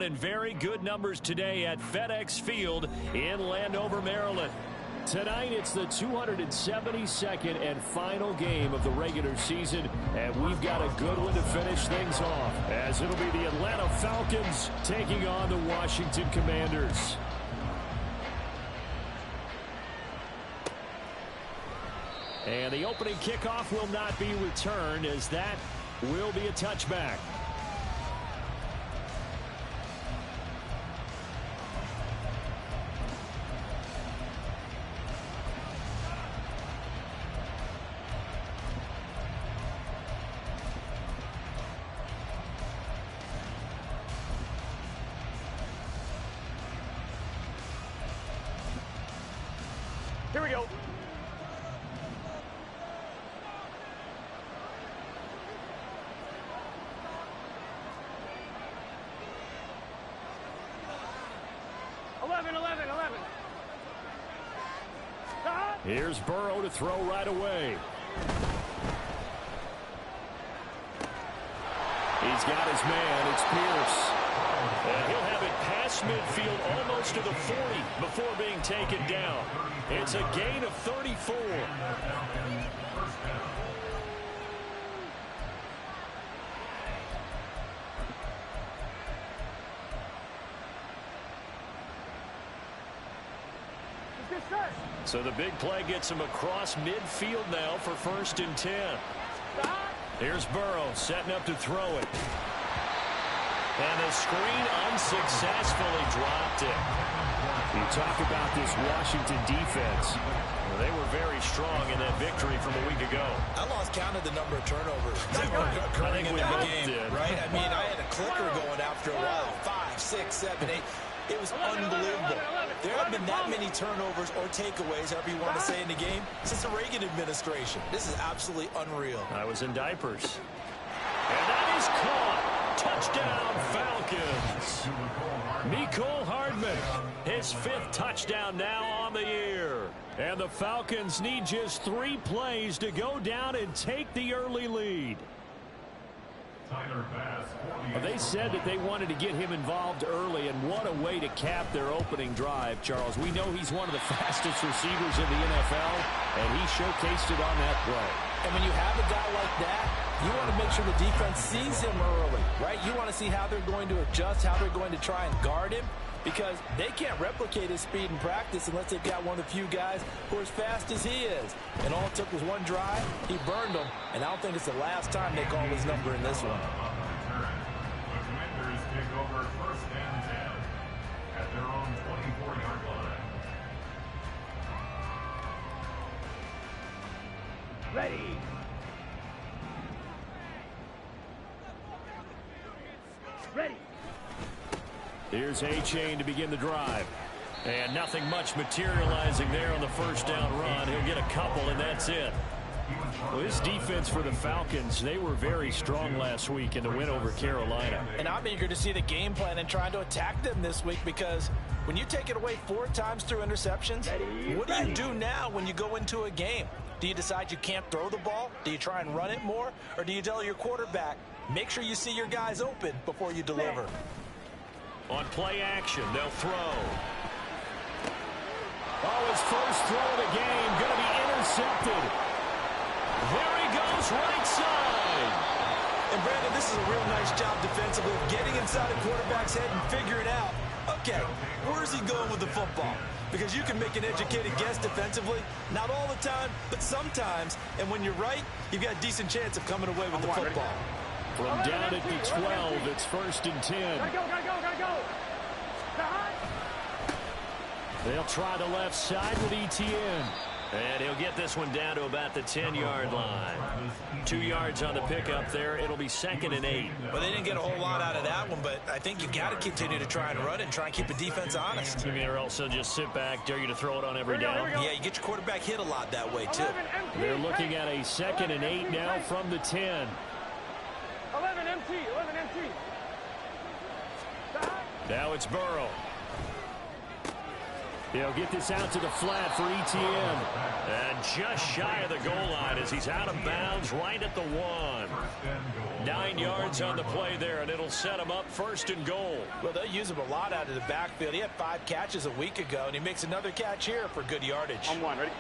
And very good numbers today at FedEx Field in Landover, Maryland. Tonight, it's the 272nd and final game of the regular season, and we've got a good one to finish things off, as it'll be the Atlanta Falcons taking on the Washington Commanders. And the opening kickoff will not be returned, as that will be a touchback. Here we go. Here's Burrow to throw right away. He's got his man. It's Pierce. And he'll have it past midfield almost to the 40 before being taken down. It's a gain of 34. So the big play gets him across midfield now for 1st and 10. Here's Burrow setting up to throw it. And the screen unsuccessfully dropped it. You talk about this Washington defense. Well, they were very strong in that victory from a week ago. I lost count of the number of turnovers occurring in that game, right? I mean, I had a clicker going after a while. 5, 6, 7, 8. It was unbelievable. There haven't been that many turnovers or takeaways, however you want to say, in the game since the Reagan administration. This is absolutely unreal. I was in diapers. And that is caught. Touchdown, Falcons. Mecole Hardman, his 5th touchdown now on the year. And the Falcons need just 3 plays to go down and take the early lead. They said that they wanted to get him involved early, and what a way to cap their opening drive, Charles. We know he's one of the fastest receivers in the NFL, and he showcased it on that play. And when you have a guy like that, you want to make sure the defense sees him early, right? You want to see how they're going to adjust, how they're going to try and guard him, because they can't replicate his speed in practice unless they've got one of the few guys who are as fast as he is. And all it took was one drive. He burned them, and I don't think it's the last time they call his number in this one. The Commanders take over 1st and 10 at their own 24-yard line. Ready. Ready. Here's A-Chain to begin the drive. And nothing much materializing there on the 1st down run. He'll get a couple, and that's it. Well, this defense for the Falcons, they were very strong last week in the win over Carolina. And I'm eager to see the game plan and trying to attack them this week, because when you take it away 4 times through interceptions, what do you do now when you go into a game? Do you decide you can't throw the ball? Do you try and run it more? Or do you tell your quarterback, make sure you see your guys open before you deliver? On play action, they'll throw. Oh, his first throw of the game going to be intercepted. There he goes, right side. And Brandon, this is a real nice job defensively of getting inside a quarterback's head and figuring out, okay, where's he going with the football? Because you can make an educated guess defensively, not all the time, but sometimes. And when you're right, you've got a decent chance of coming away with the football. From down at the 12, it's 1st and 10. Gotta go. They'll try the left side with Etienne. And he'll get this one down to about the 10-yard line. 2 yards on the pickup there. It'll be 2nd and 8. Well, they didn't get a whole lot out of that one, but I think you got to continue to try and run it and try and keep the defense honest. You mean or also just sit back, dare you to throw it on every down? Yeah, you get your quarterback hit a lot that way, too. They're looking at a 2nd and 8 now from the 10. 11 MT. Now it's Burrow. He'll get this out to the flat for ETN. And just shy of the goal line as he's out of bounds right at the 1. 9 yards on the play there, and it'll set him up 1st and goal. Well, they'll use him a lot out of the backfield. He had 5 catches a week ago, and he makes another catch here for good yardage. On 1, ready?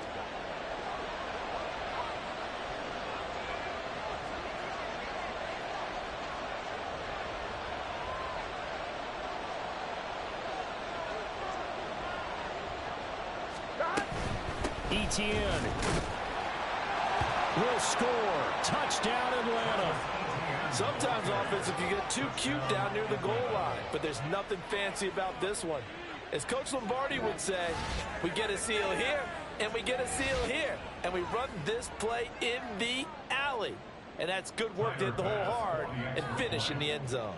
ETN will score. Touchdown, Atlanta. Sometimes offensive can get too cute down near the goal line, but there's nothing fancy about this one. As Coach Lombardi would say, we get a seal here, and we get a seal here, and we run this play in the alley. And that's good work to hit the hole hard and finish in the end zone.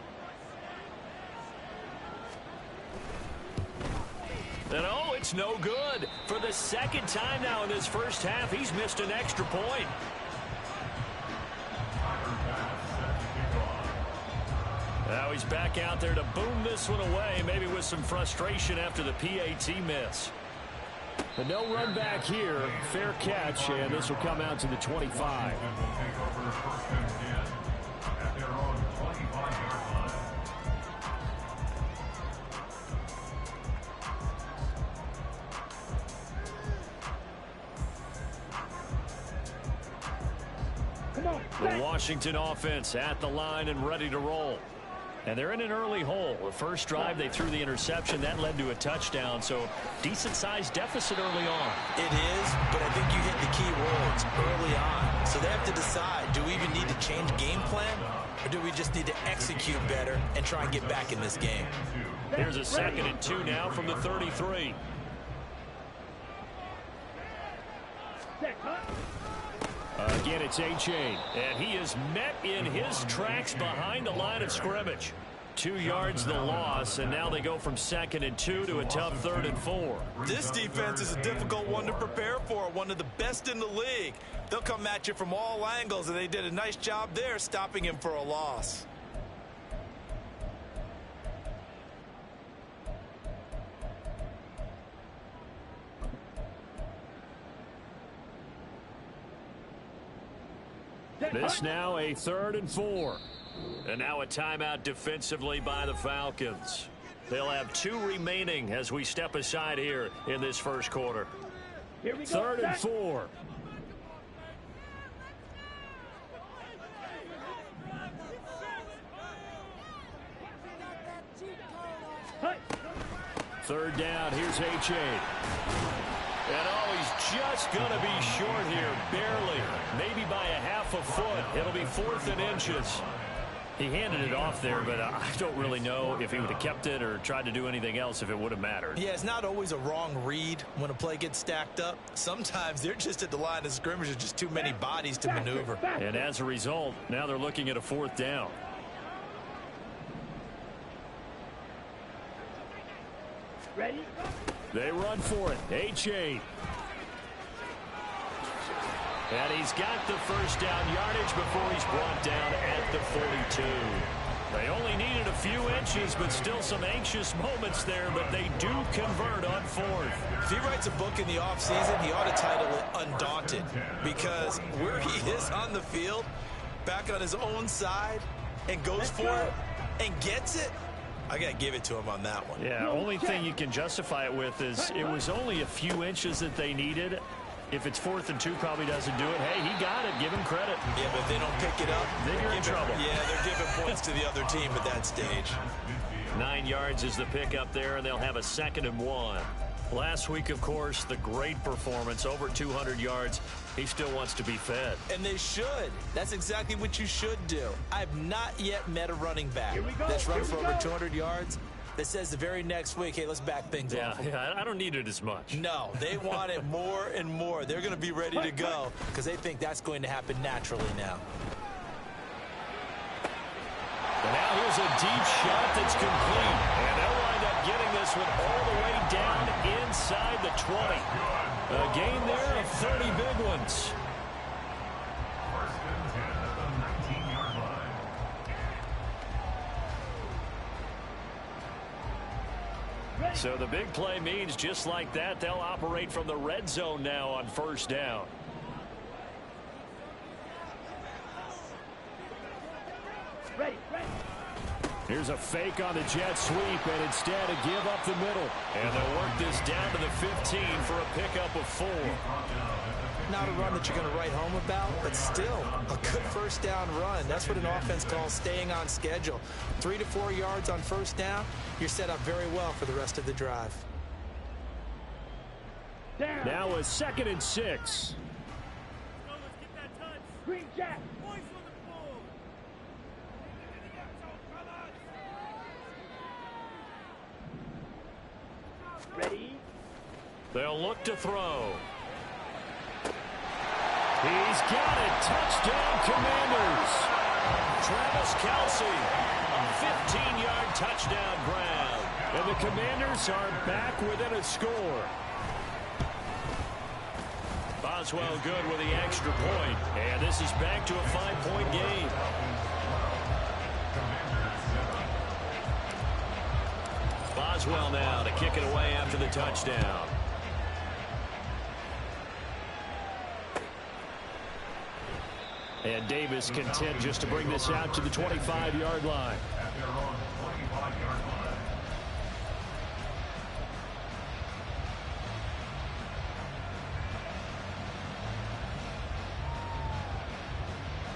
And oh, it's no good. For the 2nd time now in this first half, he's missed an extra point. Now he's back out there to boom this one away, maybe with some frustration after the PAT miss. But no run back here. Fair catch, and this will come out to the 25. The Washington offense at the line and ready to roll. And they're in an early hole. The first drive, they threw the interception. That led to a touchdown, so decent-sized deficit early on. It is, but I think you hit the key words early on. So they have to decide, do we even need to change game plan, or do we just need to execute better and try and get back in this game? Here's a 2nd and 2 now from the 33. Again, it's A-Chain, and he is met in his tracks behind the line of scrimmage. 2 yards the loss, and now they go from 2nd and 2 to a tough 3rd and 4. This defense is a difficult one to prepare for, one of the best in the league. They'll come at you from all angles, and they did a nice job there stopping him for a loss. This now a 3rd and 4. And now a timeout defensively by the Falcons. They'll have 2 remaining as we step aside here in this first quarter. 3rd and 4. Third down, here's A-Chain. And oh, he's just going to be short here, barely, maybe by a half a foot. It'll be 4th and inches. He handed it off there, but I don't really know if he would have kept it or tried to do anything else if it would have mattered. Yeah, it's not always a wrong read when a play gets stacked up. Sometimes they're just at the line of scrimmage. There's just too many bodies to maneuver. And as a result, now they're looking at a 4th down. Ready? They run for it. A-Chain. And he's got the first down yardage before he's brought down at the 42. They only needed a few inches, but still some anxious moments there, but they do convert on 4th. If he writes a book in the offseason, he ought to title it Undaunted, because where he is on the field, back on his own side, and goes for it, and gets it, I got to give it to him on that one. Yeah, only thing you can justify it with is it was only a few inches that they needed. If it's 4th and 2, probably doesn't do it. Hey, he got it. Give him credit. Yeah, but if they don't pick it up, then you're in trouble. Yeah, they're giving points to the other team at that stage. 9 yards is the pickup there, and they'll have a 2nd and 1. Last week, of course, the great performance, over 200 yards. He still wants to be fed. And they should. That's exactly what you should do. I've not yet met a running back that's run for over 200 yards that says the very next week, hey, let's back things off. Yeah, I don't need it as much. No, they want it more and more. They're going to be ready to go because they think that's going to happen naturally now. And now here's a deep shot that's complete. And they'll wind up getting this one all the way down inside the 20. A gain there of 30 big ones. So the big play means just like that, they'll operate from the red zone now on first down. Ready, ready. Here's a fake on the jet sweep, and instead a give up the middle. And they'll work this down to the 15 for a pickup of 4. Not a run that you're going to write home about, but still a good first down run. That's what an offense calls staying on schedule. 3 to 4 yards on first down, you're set up very well for the rest of the drive. Down. Now a 2nd and 6. Green Jack. Ready. They'll look to throw. He's got it. Touchdown, Commanders. Travis Kelce, a 15-yard touchdown grab. And the Commanders are back within a score. Boswell good with the extra point. And this is back to a 5-point game. Boswell now to kick it away after the touchdown. And Davis content just to bring this out to the 25-yard line. At their own 25-yard line.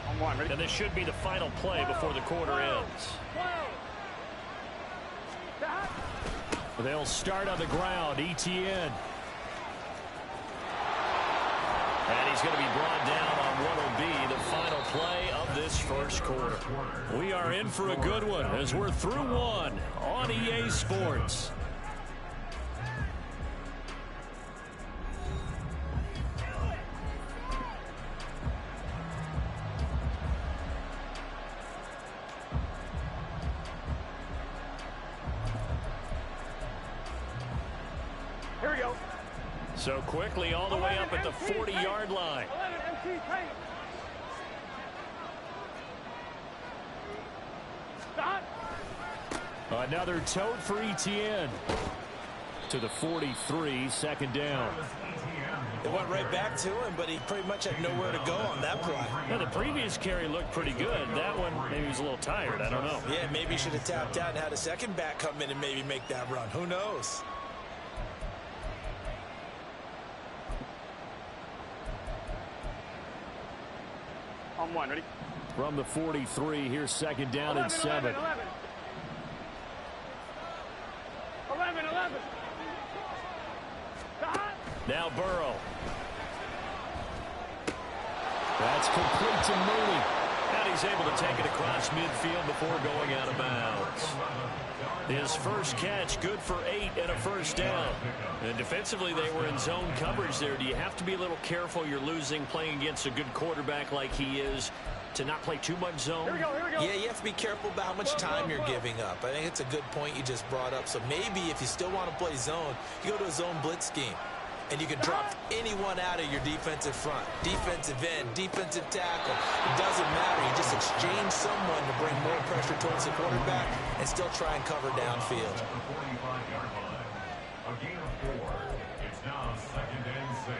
On one, ready. And this should be the final play before the quarter ends. They'll start on the ground. Etienne. And he's going to be brought down on what will be the final play of this first quarter. We are in for a good one as we're through one on EA Sports. Here we go. So quickly all the way up at the 40-yard line. 11 MC Tank. Stop. Another tote for Etienne. To the 43, 2nd down. It went right back to him, but he pretty much had nowhere to go on that play. Now, the previous carry looked pretty good. That one, maybe he was a little tired. I don't know. Yeah, maybe he should have tapped out and had a second back come in and maybe make that run. Who knows? On one, ready. From the 43, here's 2nd down and 7. 11. Stop. Now Burrow. That's complete to Mooney. And he's able to take it across midfield before going out of bounds. His first catch, good for 8 and a first down. And defensively, they were in zone coverage there. Do you have to be a little careful? You're losing playing against a good quarterback like he is to not play too much zone? Here we go. Yeah, you have to be careful about how much time you're giving up. I think it's a good point you just brought up. So maybe if you still want to play zone, you go to a zone blitz scheme. And you can drop anyone out of your defensive front. Defensive end, defensive tackle. It doesn't matter. You just exchange someone to bring more pressure towards the quarterback and still try and cover downfield. At the 45-yard line. A gain of 4. It's now 2nd and 6.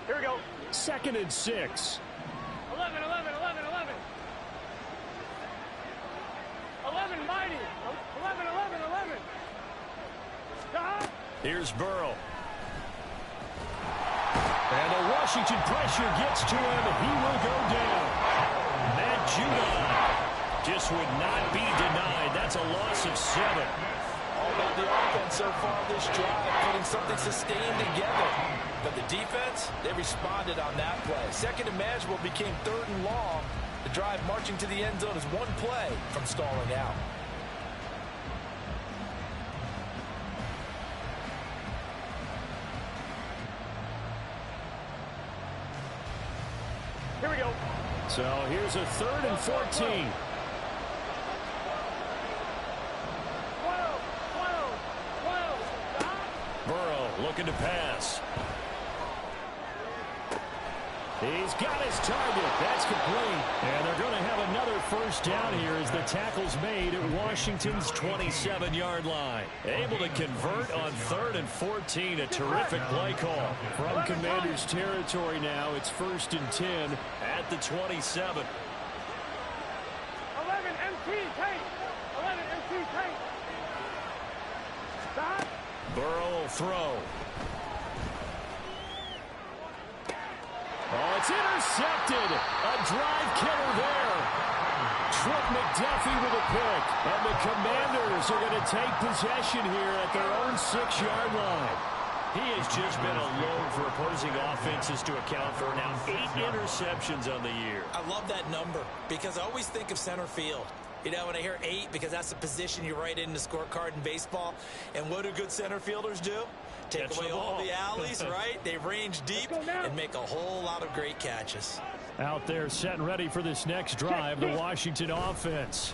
Here we go. 2nd and 6. 11. 11 mighty. 11. Stop. Here's Burrow. And the Washington pressure gets to him, and he will go down. Matt Judon just would not be denied. That's a loss of 7. All about the offense so far this drive, getting something sustained together. But the defense, they responded on that play. Second and manageable became 3rd and long. The drive marching to the end zone is one play from stalling out. Here we go. So here's a 3rd and 14. 12. Stop. Burrow looking to pass. He's got his target. That's complete. And they're going to have another first down here as the tackle's made at Washington's 27-yard line. Able to convert on 3rd and 14. A terrific play call. From Commanders territory now, it's 1st and 10 at the 27. 11 MT tank. 11 MT tank. Stop. Burrow will throw. Oh, it's intercepted. A drive killer there. Trent McDuffie with a pick. And the Commanders are going to take possession here at their own 6-yard line. He has just been a load for opposing offenses to account for now 8 interceptions on the year. I love that number because I always think of center field. You know, when I hear 8, because that's the position you write in the scorecard in baseball. And what do good center fielders do? Take away all the alleys, right? They range deep and make a whole lot of great catches. Out there set and ready for this next drive, the Washington offense.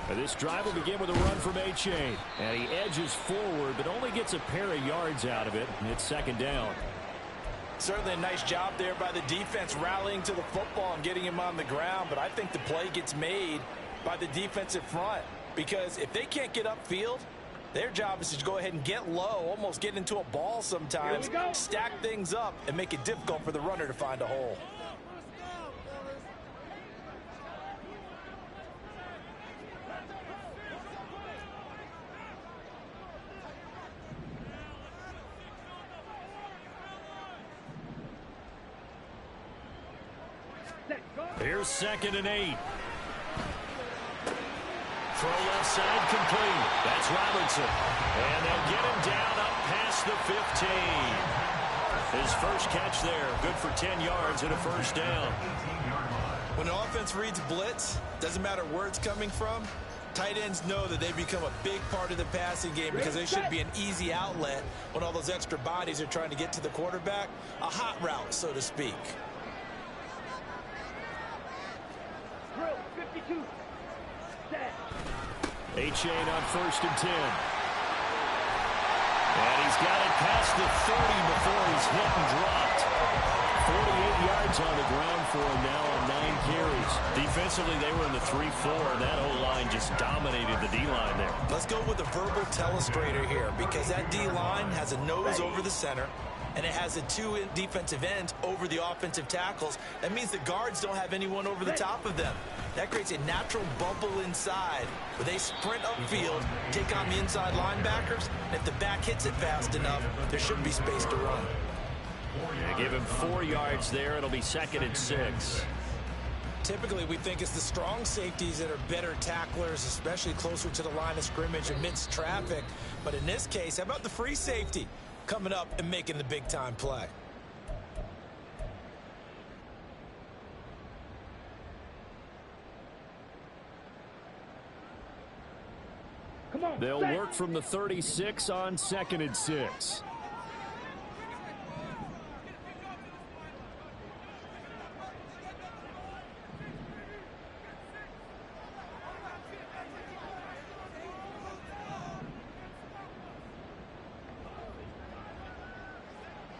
This drive will begin with a run from A-Chain. And he edges forward, but only gets a pair of yards out of it. And it's 2nd down. Certainly a nice job there by the defense rallying to the football and getting him on the ground. But I think the play gets made by the defensive front. Because if they can't get upfield, their job is to go ahead and get low, almost get into a ball sometimes, stack things up, and make it difficult for the runner to find a hole. Here's 2nd and 8. Throw left side complete. That's Robinson. And they'll get him down up past the 15. His first catch there. Good for 10 yards and a first down. When the offense reads blitz, doesn't matter where it's coming from, tight ends know that they become a big part of the passing game because they should be an easy outlet when all those extra bodies are trying to get to the quarterback. A hot route, so to speak. Drill 52. Set. A-Chain on 1st and 10. And he's got it past the 30 before he's hit and dropped. 48 yards on the ground for him now on 9 carries. Defensively, they were in the 3-4, and that O-line just dominated the D-line there. Let's go with a verbal telestrator here because that D-line has a nose over the center, and it has a 2 defensive ends over the offensive tackles. That means the guards don't have anyone over the top of them. That creates a natural bubble inside where they sprint upfield, take on the inside linebackers, and if the back hits it fast enough, there should be space to run. Yeah, give him 4 yards there. It'll be 2nd and 6. Typically, we think it's the strong safeties that are better tacklers, especially closer to the line of scrimmage amidst traffic. But in this case, how about the free safety coming up and making the big-time play? They'll work from the 36 on 2nd and 6.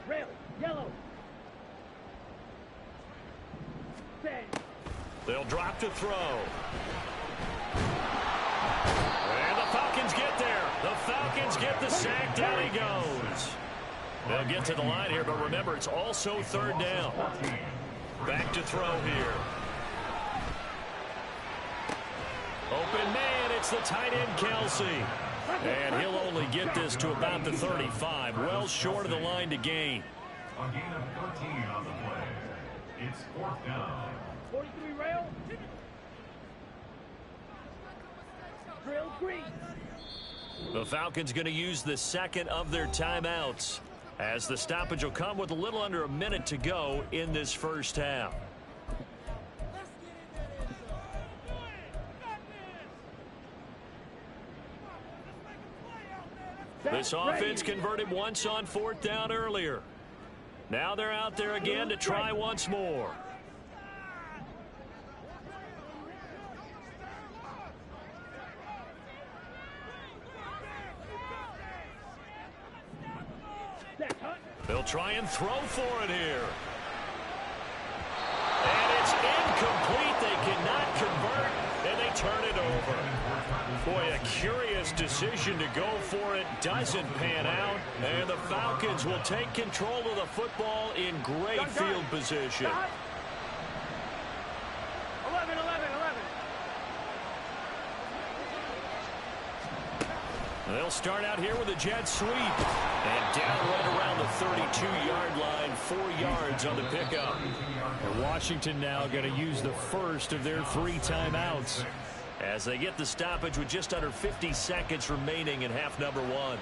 Rail. Yellow. Set. They'll drop to throw. And the Falcons get there. The Falcons get the sack. Down he goes. They'll get to the line here, but remember, it's also 3rd down. Back to throw here. Open man, it's the tight end, Kelsey. And he'll only get this to about the 35. Well short of the line to gain. A gain of 13 on the play. It's 4th down. 43 rail. Drill green. The Falcons going to use the 2nd of their timeouts, as the stoppage will come with a little under a minute to go in this first half. This offense converted once on 4th down earlier. Now they're out there again to try once more. They'll try and throw for it here. And it's incomplete. They cannot convert, and they turn it over. Boy, a curious decision to go for it. Doesn't pan out, and the Falcons will take control of the football in great field position. 11, 11, 11. They'll start out here with a jet sweep. And down right around the 32-yard line, 4 yards on the pickup. And Washington now going to use the first of their 3 timeouts, as they get the stoppage with just under 50 seconds remaining in half number 1.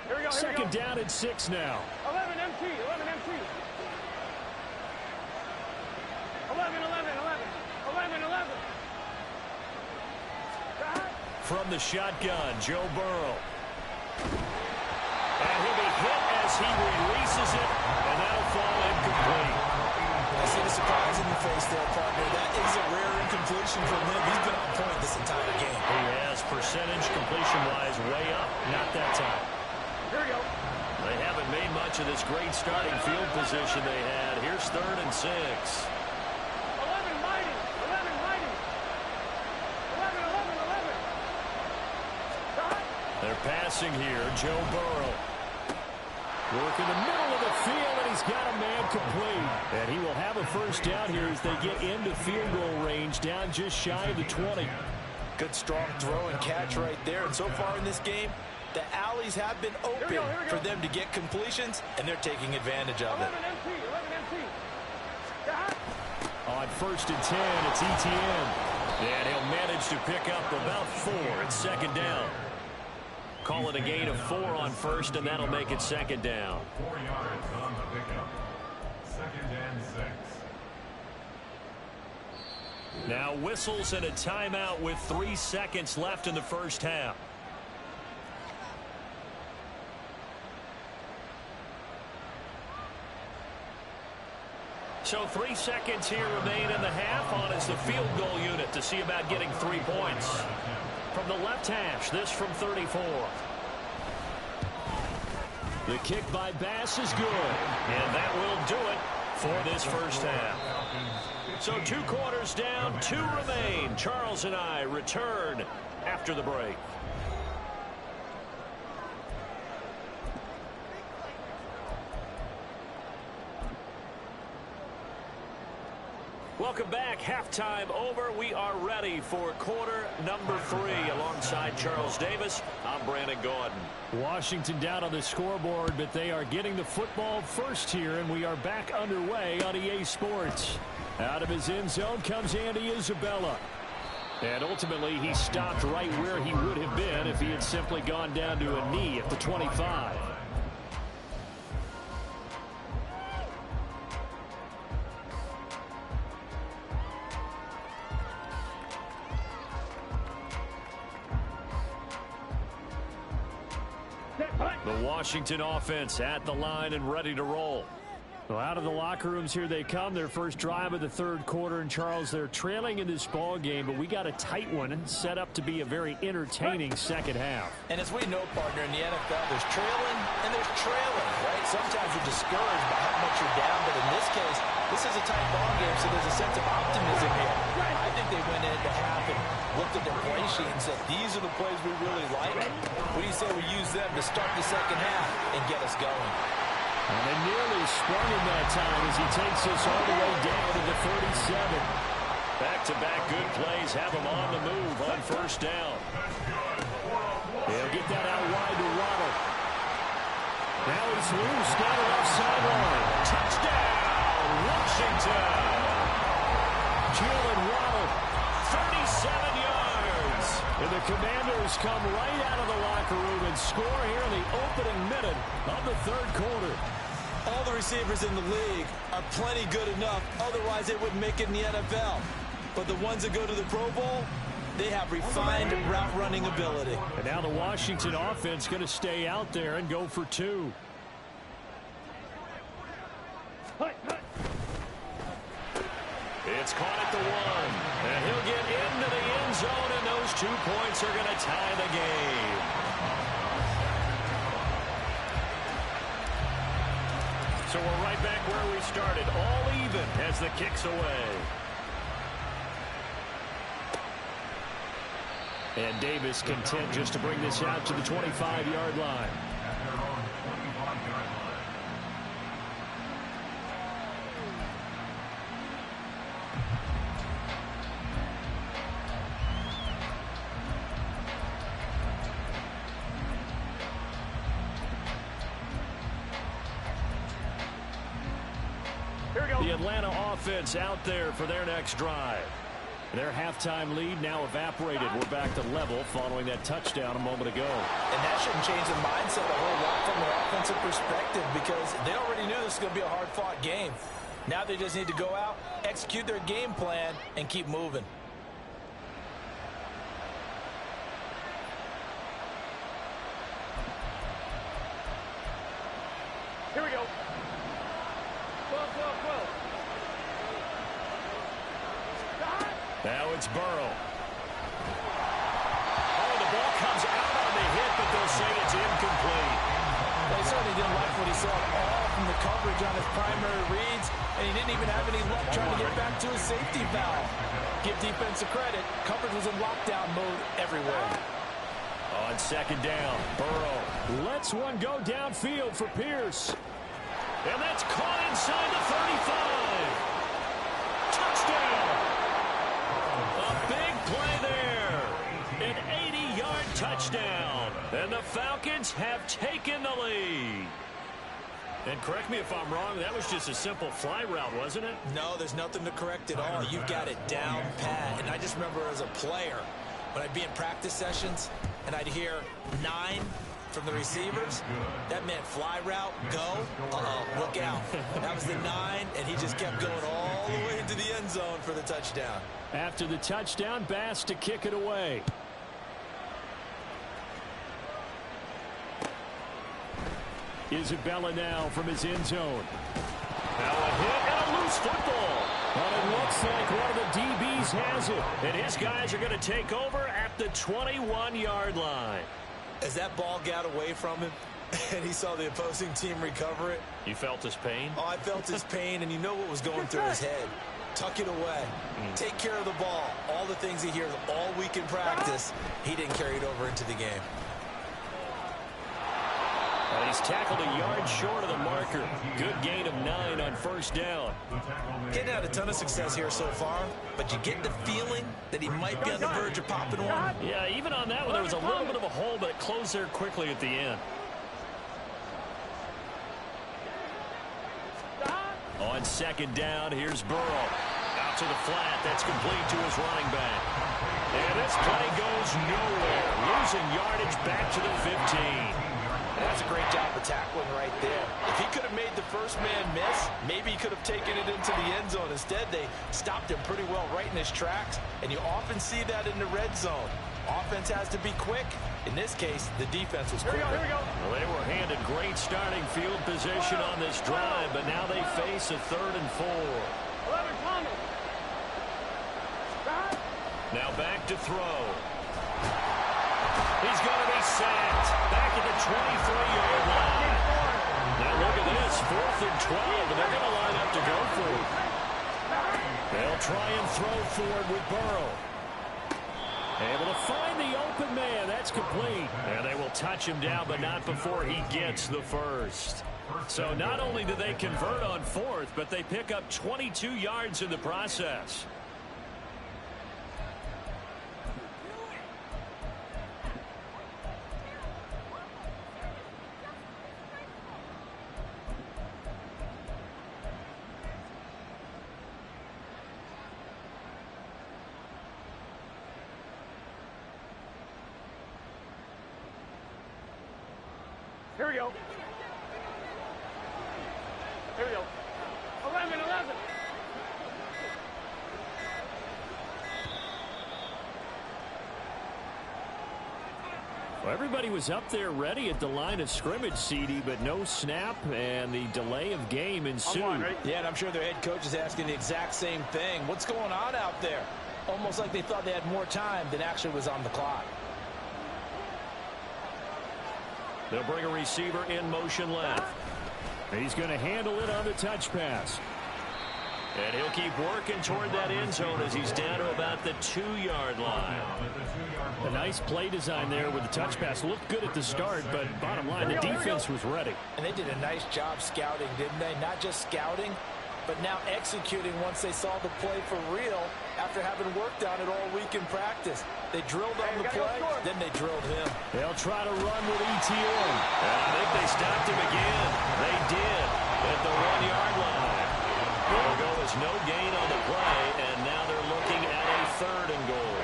Here we go, Second down and 6 now. 11 MT, 11 MT. 11, 11, 11. 11, 11. From the shotgun, Joe Burrow. And he'll be hit as he releases it, and that'll fall incomplete. I see the surprise in your face there, partner. That is a rare incompletion from him. He's been on point this entire game. He has percentage completion-wise way up, not that time. Here we go. They haven't made much of this great starting field position they had. Here's 3rd and 6. 11 mighty. 11 mighty. 11, 11, 11. They're passing here, Joe Burrow. Work in the middle of the field, and he's got a man complete. And he will have a first down here as they get into field goal range, down just shy of the 20. Good strong throw and catch right there. And so far in this game, the alleys have been open Here we go. for them to get completions, and they're taking advantage of it. 11 MT, 11 MT. On 1st and 10, it's Etienne. And he'll manage to pick up about 4 at 2nd down. Call it a gain of 4 on 1st, and that'll make it 2nd down. 4 yards on the pickup. 2nd and 6. Now whistles and a timeout with 3 seconds left in the first half. So 3 seconds here remain in the half. On is the field goal unit to see about getting 3 points. From the left hash, this from 34. The kick by Bass is good. And that will do it for this first half. So 2 quarters down, 2 remain. Charles and I return after the break. Welcome back. Halftime over. We are ready for quarter number 3. Alongside Charles Davis, I'm Brandon Gaudin. Washington down on the scoreboard, but they are getting the football first here, and we are back underway on EA Sports. Out of his end zone comes Andy Isabella. And ultimately, he stopped right where he would have been if he had simply gone down to a knee at the 25. The Washington offense at the line and ready to roll. Well, out of the locker rooms here they come. Their first drive of the 3rd quarter. And, Charles, they're trailing in this ball game, but we got a tight one set up to be a very entertaining second half. And as we know, partner, in the NFL, there's trailing and there's trailing, right? Sometimes you're discouraged by how much you're down, but in this case, this is a tight ball game, so there's a sense of optimism here. I think they went into half and looked at their play sheet and said, these are the plays we really like. What do you say we use them to start the second half and get us going? And they nearly sprung him that time as he takes us all the way down to the 37. Back-to-back good plays have him on the move on first down. They'll get that out wide to Waddle. Now he's loose down the left sideline. Touchdown, Washington! Jalen Waddle, 37 yards. and the Commanders come right out of the locker room and score here in the opening minute of the 3rd quarter. All the receivers in the league are plenty good enough. Otherwise, they wouldn't make it in the NFL. But the ones that go to the Pro Bowl, they have refined route running ability. And now the Washington offense going to stay out there and go for 2. It's caught at the 1. And he'll get into the end zone, and those 2 points are going to tie the game. So we're right back where we started, all even as the kick's away. And Davis content just to bring this out to the 25-yard line. At their own 25-yard line. The Atlanta offense out there for their next drive. Their halftime lead now evaporated. We're back to level following that touchdown a moment ago. And that shouldn't change the mindset a whole lot from their offensive perspective because they already knew this was going to be a hard-fought game. Now they just need to go out, execute their game plan, and keep moving. Here we go. 12. Now it's Burrow. Oh, the ball comes out on the hit, but they'll say it's incomplete. They certainly didn't like what he saw at all from the coverage on his primary reads, and he didn't even have any luck trying to get back to his safety valve. Give defensive credit. Coverage was in lockdown mode everywhere. On second down, Burrow. Lets one go downfield for Pierce. And that's caught inside the 35. Touchdown. A big play there. An 80-yard touchdown. And the Falcons have taken the lead. And correct me if I'm wrong, that was just a simple fly route, wasn't it? No, there's nothing to correct at all. You've got it down pat. And I just remember as a player, when I'd be in practice sessions and I'd hear 9 from the receivers, that meant fly route, go, look out. That was the 9, and he just kept going all the way into the end zone for the touchdown. After the touchdown, Bass to kick it away. Isabella now from his end zone. Now a hit and a loose football. But it looks like one of the DBs has it. And his guys are going to take over at the 21-yard line. As that ball got away from him and he saw the opposing team recover it. You felt his pain? Oh, I felt his pain, and you know what was going through his head. Tuck it away. Take care of the ball. All the things he hears all week in practice, he didn't carry it over into the game. Well, he's tackled a yard short of the marker. Good gain of 9 on first down. Getting had a ton of success here so far, but you get the feeling that he might be on the verge of popping one. Yeah, even on that one, there was a little bit of a hole, but it closed there quickly at the end. On second down, here's Burrow. Out to the flat. That's complete to his running back. And this play goes nowhere. Losing yardage back to the 15. That's a great job of tackling right there. If he could have made the first man miss, maybe he could have taken it into the end zone. Instead, they stopped him pretty well right in his tracks, and you often see that in the red zone. Offense has to be quick. In this case, the defense was quick. Here we go. Well, they were handed great starting field position on this drive, but now they face a 3rd and 4. 11, Thomas. Now back to throw. He's going to be sacked. Back at the 23-yard line. Now look at this. 4th and 12, and they're going to line up to go for it. They'll try and throw forward with Burrow. Able to find the open man. That's complete. And they will touch him down, but not before he gets the first. So not only do they convert on 4th, but they pick up 22 yards in the process. Here we go. Here we go. 11. Well, everybody was up there ready at the line of scrimmage, CD, but no snap, and the delay of game ensued. Yeah, and I'm sure their head coach is asking the exact same thing. What's going on out there? Almost like they thought they had more time than actually was on the clock. They'll bring a receiver in motion left. He's going to handle it on the touch pass. And he'll keep working toward that end zone as he's down to about the 2-yard line. A nice play design there with the touch pass. Looked good at the start, but bottom line, the defense was ready. And they did a nice job scouting, didn't they? Not just scouting, but now executing once they saw the play for real after having worked on it all week in practice. They drilled on the play, then they drilled him. They'll try to run with ETN. And I think they stopped him again. They did at the 1-yard line. It'll go as no gain on the play, and now they're looking at a 3rd and goal.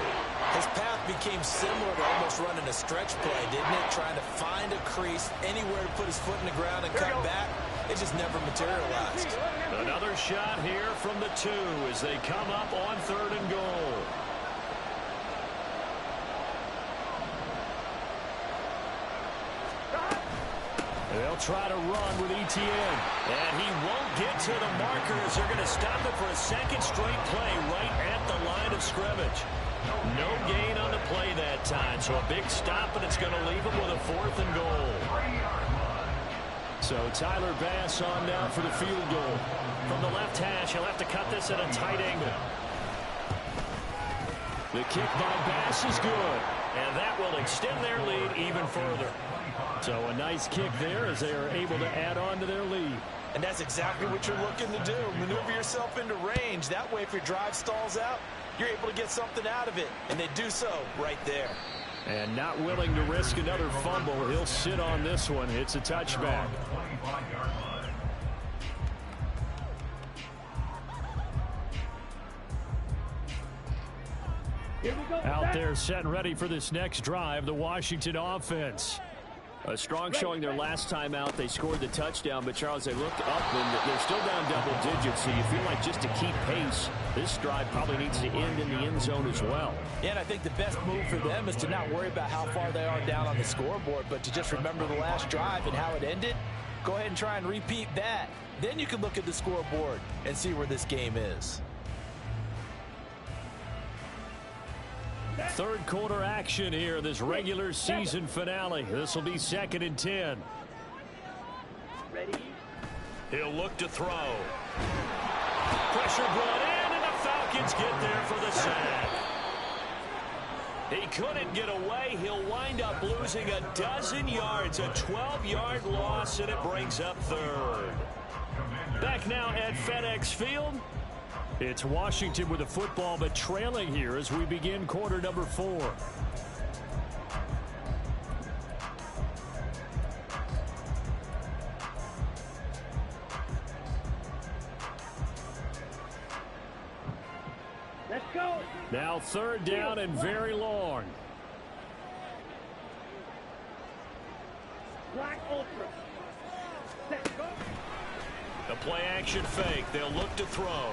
His path became similar to almost running a stretch play, didn't it? Trying to find a crease, anywhere to put his foot in the ground and cut back. It just never materialized. Another shot here from the 2 as they come up on 3rd and goal. They'll try to run with ETN. And he won't get to the markers. They're going to stop it for a 2nd straight play right at the line of scrimmage. No gain on the play that time. So a big stop, and it's going to leave him with a 4th and goal. So Tyler Bass on now for the field goal. From the left hash, he'll have to cut this at a tight angle. The kick by Bass is good. And that will extend their lead even further. So a nice kick there as they are able to add on to their lead. And that's exactly what you're looking to do. Maneuver yourself into range. That way, if your drive stalls out, you're able to get something out of it. And they do so right there. And not willing to risk another fumble. He'll sit on this one. It's a touchback. Out there set and ready for this next drive, the Washington offense. A strong showing their last time out. They scored the touchdown, but Charles, they looked up and they're still down double digits, so you feel like just to keep pace, this drive probably needs to end in the end zone as well. Yeah, and I think the best move for them is to not worry about how far they are down on the scoreboard, but to just remember the last drive and how it ended. Go ahead and try and repeat that. Then you can look at the scoreboard and see where this game is. 3rd quarter action here, this regular season finale. This will be 2nd and 10. Ready? He'll look to throw. Pressure brought in, and the Falcons get there for the sack. He couldn't get away. He'll wind up losing a dozen yards, a 12-yard loss, and it brings up 3rd. Back now at FedEx Field. It's Washington with the football, but trailing here as we begin quarter number 4. Let's go. Now 3rd down and very long. Black Ultra. Let's go. A play action fake. They'll look to throw.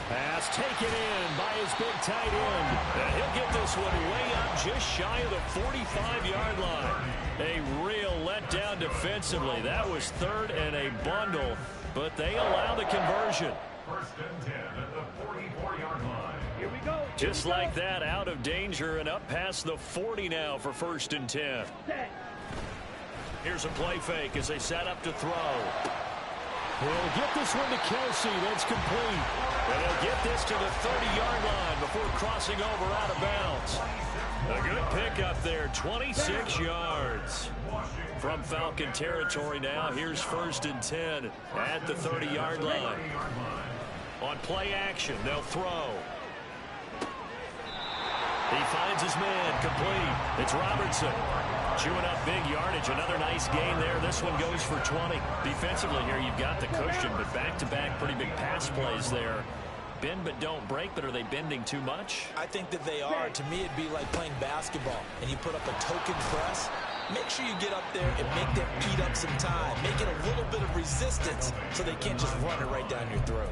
Pass taken in by his big tight end. And he'll get this one way up just shy of the 45-yard line. A real letdown defensively. That was 3rd and a bundle, but they allow the conversion. 1st and 10 at the 44-yard line. Here we go. Just like that, out of danger and up past the 40 now for 1st and 10. Set. Here's a play fake as they set up to throw. He'll get this one to Kelsey. That's complete. And he'll get this to the 30-yard line before crossing over out of bounds. A good pickup there, 26 yards. From Falcon territory now, here's 1st and 10 at the 30-yard line. On play action, they'll throw. He finds his man, complete. It's Robertson. Chewing up big yardage. Another nice gain there. This one goes for 20. Defensively here, you've got the cushion, but back-to-back pretty big pass plays there. Bend but don't break, but are they bending too much? I think that they are. To me, it'd be like playing basketball, and you put up a token press. Make sure you get up there and make them eat up some time. Make it a little bit of resistance so they can't just run it right down your throat.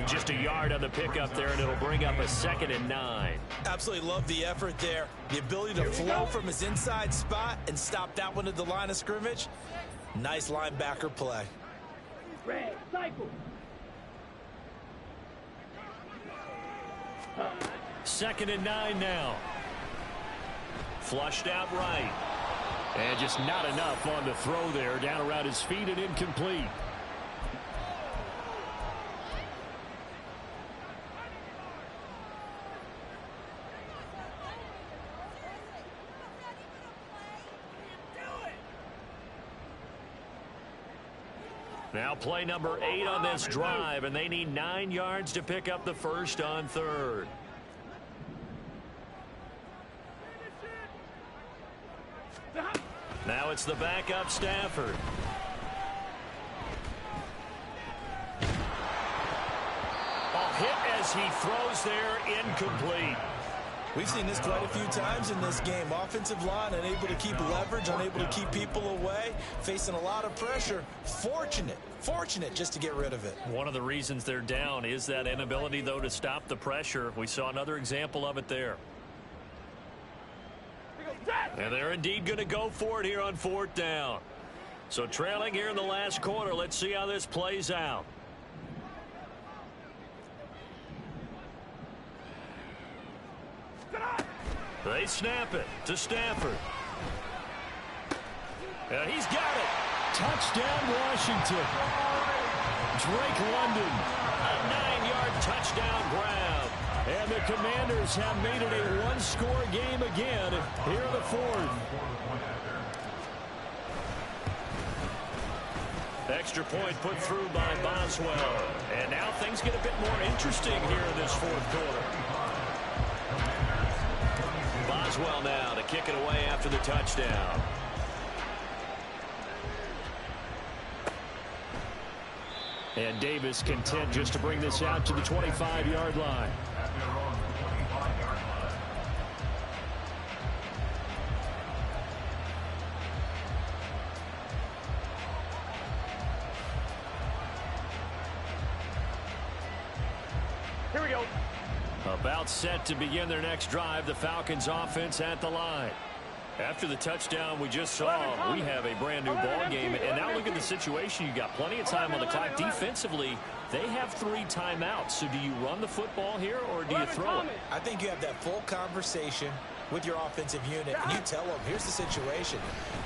Just a yard on the pickup there, and it'll bring up a 2nd and 9. Absolutely love the effort there. The ability to flow from his inside spot and stop that one at the line of scrimmage. Nice linebacker play. Red, cycle. 2nd and 9 now. Flushed out right. And just not enough on the throw there. Down around his feet and incomplete. Now play number 8 on this drive, and they need 9 yards to pick up the first on 3rd. Now it's the backup Stafford. Hit as he throws there, incomplete. We've seen this quite a few times in this game. Offensive line unable to keep leverage, unable to keep people away, facing a lot of pressure. Fortunate just to get rid of it. One of the reasons they're down is that inability, though, to stop the pressure. We saw another example of it there. And they're indeed going to go for it here on 4th down. So trailing here in the last quarter. Let's see how this plays out. They snap it to Stafford. And he's got it. Touchdown, Washington. Drake London. A 9-yard touchdown grab. And the Commanders have made it a one-score game again here in the 4th. Extra point put through by Boswell. And now things get a bit more interesting here in this 4th quarter. Boswell now to kick it away after the touchdown. And Davis content just to bring this out to the 25-yard line. Here we go. About set to begin their next drive. The Falcons offense at the line. After the touchdown we just saw, we have a brand new ball game. And now look at the situation. You got plenty of time on the clock. Defensively, they have 3 timeouts. So do you run the football here or do you throw it? I think you have that full conversation with your offensive unit, and you tell them, here's the situation.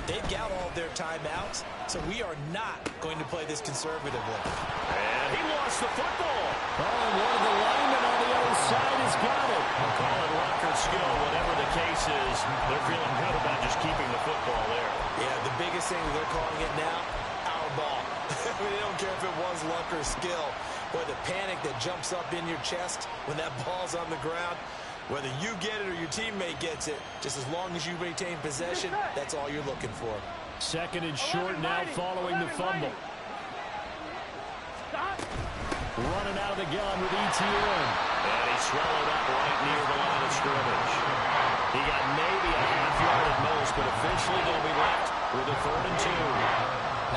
They've got all their timeouts, so we are not going to play this conservatively. And he lost the football. Oh, and one of the linemen on the other side has got it. Call it luck or skill, whatever the case is. They're feeling good about just keeping the football there. Yeah, the biggest thing that they're calling it now, our ball. They don't care if it was luck or skill. Or the panic that jumps up in your chest when that ball's on the ground. Whether you get it or your teammate gets it, just as long as you maintain possession, that's all you're looking for. 2nd and short now following the fumble. Running out of the gun with ETN. And he swallowed up right near the line of scrimmage. He got maybe a half yard at most, but officially going to be left with a 3rd and 2.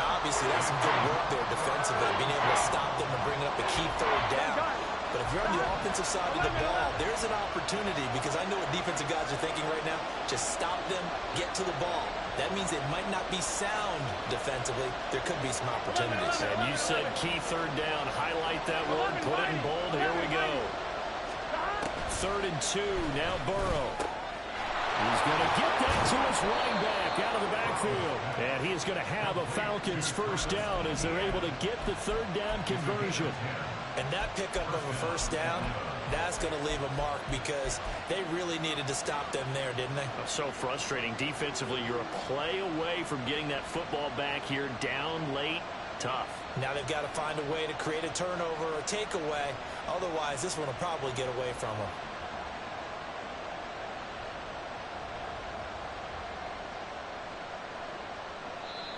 Now, obviously, that's some good work there defensively, being able to stop them and bring up a key 3rd down. But if you're on the offensive side of the ball, there's an opportunity, because I know what defensive guys are thinking right now. Just stop them, get to the ball. That means it might not be sound defensively. There could be some opportunities. And you said key 3rd down. Highlight that one. Put it in bold. Here we go. 3rd and 2. Now Burrow. He's going to get that to his running back out of the backfield. And he is going to have a Falcons 1st down as they're able to get the 3rd down conversion. And that pickup of a 1st down, that's going to leave a mark, because they really needed to stop them there, didn't they? So frustrating. Defensively, you're a play away from getting that football back here down late. Tough. Now they've got to find a way to create a turnover or a takeaway. Otherwise, this one will probably get away from them.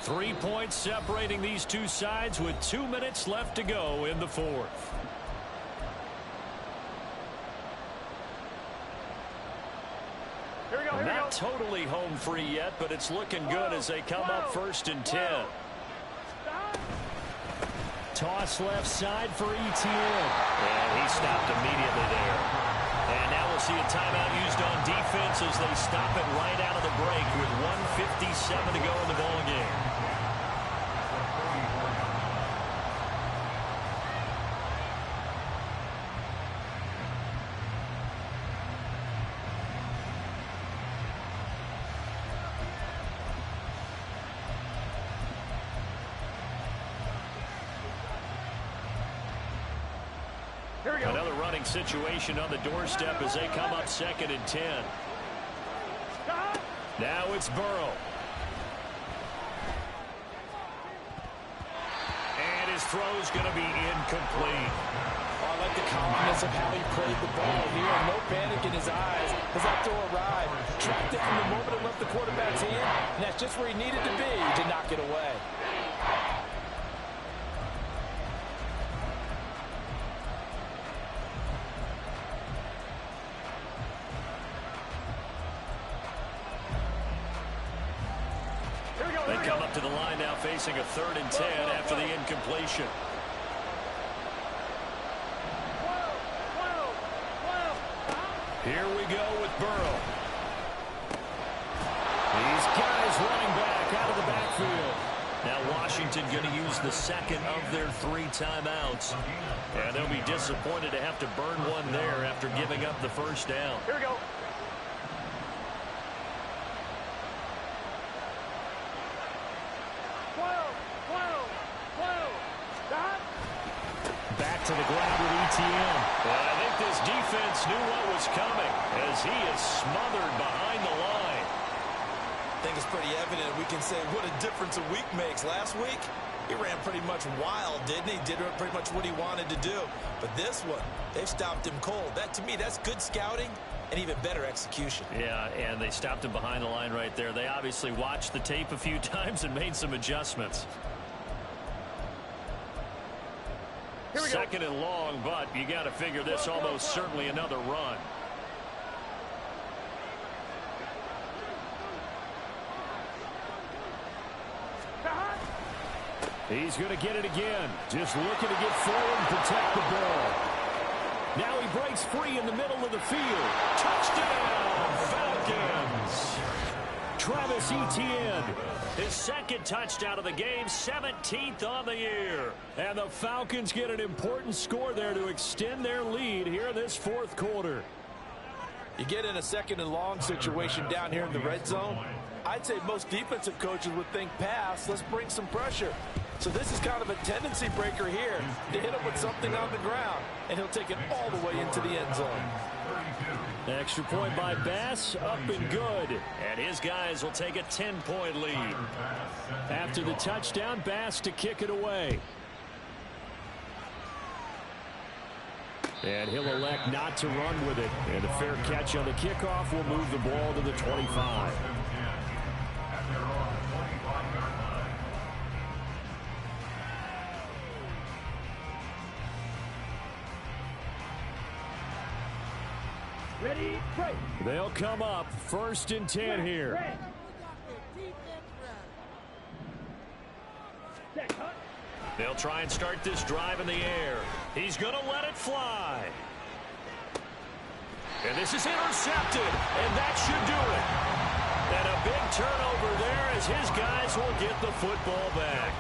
Three points separating these two sides with 2 minutes left to go in the 4th. Here we go, Not totally home free yet, but it's looking good as they come up 1st and 10. Toss left side for ETN. And he stopped immediately there. And now we'll see a timeout used on defense as they stop it right out of the break with 1:57 to go in the ballgame. Here we go. Another running situation on the doorstep as they come up 2nd and 10. Now it's Burrow. And his throw's going to be incomplete. Oh, I like the calmness of how he played the ball here. No panic in his eyes as that throw arrived. Tracked it from the moment it left the quarterback's hand, and that's just where he needed to be to knock it away. They come up to the line now facing a 3rd and 10 after the incompletion. Here we go with Burrow. He's got his running back out of the backfield. Now Washington going to use the 2nd of their 3 timeouts. And they'll be disappointed to have to burn one there after giving up the 1st down. Here we go. Back to the ground with ETN. Well, I think this defense knew what was coming as he is smothered behind the line. I think it's pretty evident we can say what a difference a week makes. Last week, he ran pretty much wild, didn't he? Did pretty much what he wanted to do. But this one, they've stopped him cold. That, to me, that's good scouting and even better execution. Yeah, and they stopped him behind the line right there. They obviously watched the tape a few times and made some adjustments. 2nd and long, but you got to figure this almost certainly another run. He's going to get it again. Just looking to get forward and protect the ball. Now he breaks free in the middle of the field. Touchdown, Falcons! Travis Etienne. His 2nd touchdown of the game, 17th on the year. And the Falcons get an important score there to extend their lead here in this 4th quarter. You get in a 2nd and long situation down here in the red zone. I'd say most defensive coaches would think pass. Let's bring some pressure. So this is kind of a tendency breaker here to hit him with something on the ground. And he'll take it all the way into the end zone. Extra point by Bass, up and good. And his guys will take a 10-point lead. After the touchdown, Bass to kick it away. And he'll elect not to run with it. And a fair catch on the kickoff will move the ball to the 25. Ready, break. They'll come up 1st and 10 here. They'll try and start this drive in the air. He's going to let it fly. And this is intercepted, and that should do it. And a big turnover there as his guys will get the football back.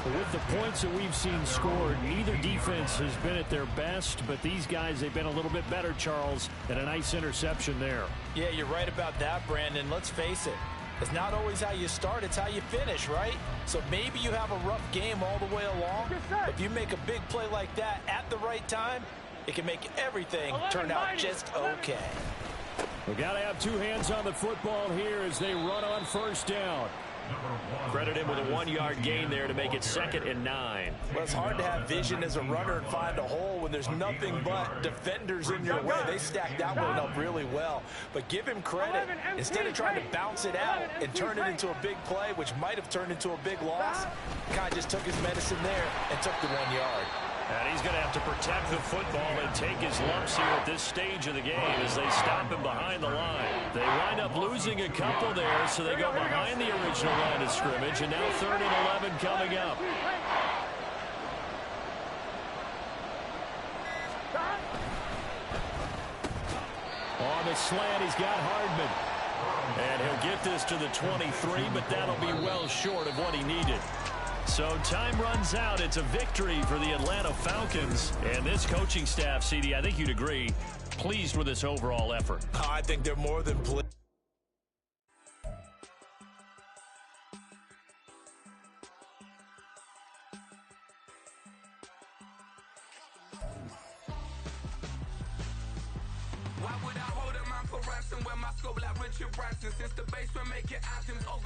With the points that we've seen scored, neither defense has been at their best, but these guys, they've been a little bit better, Charles, and a nice interception there. Yeah, you're right about that, Brandon. Let's face it. It's not always how you start, it's how you finish, right? So maybe you have a rough game all the way along. If you make a big play like that at the right time, it can make everything turn out just okay. We've got to have 2 hands on the football here as they run on 1st down. Credit him with a 1-yard gain there to make it 2nd and 9. Well, it's hard to have vision as a runner and find a hole when there's nothing but defenders in your way. They stacked that one up really well. But give him credit. Instead of trying to bounce it out and turn it into a big play, which might have turned into a big loss, kind of just took his medicine there and took the 1 yard. And he's going to have to protect the football and take his lumps here at this stage of the game as they stop him behind the line. They wind up losing a couple there, so they go behind the original line of scrimmage, and now 3rd and 11 coming up. On the slant, he's got Hardman. And he'll get this to the 23, but that'll be well short of what he needed. So time runs out. It's a victory for the Atlanta Falcons. And this coaching staff, CD, I think you'd agree, pleased with this overall effort. I think they're more than pleased. Roscoe like Richard Branson. Since the basement making anthems over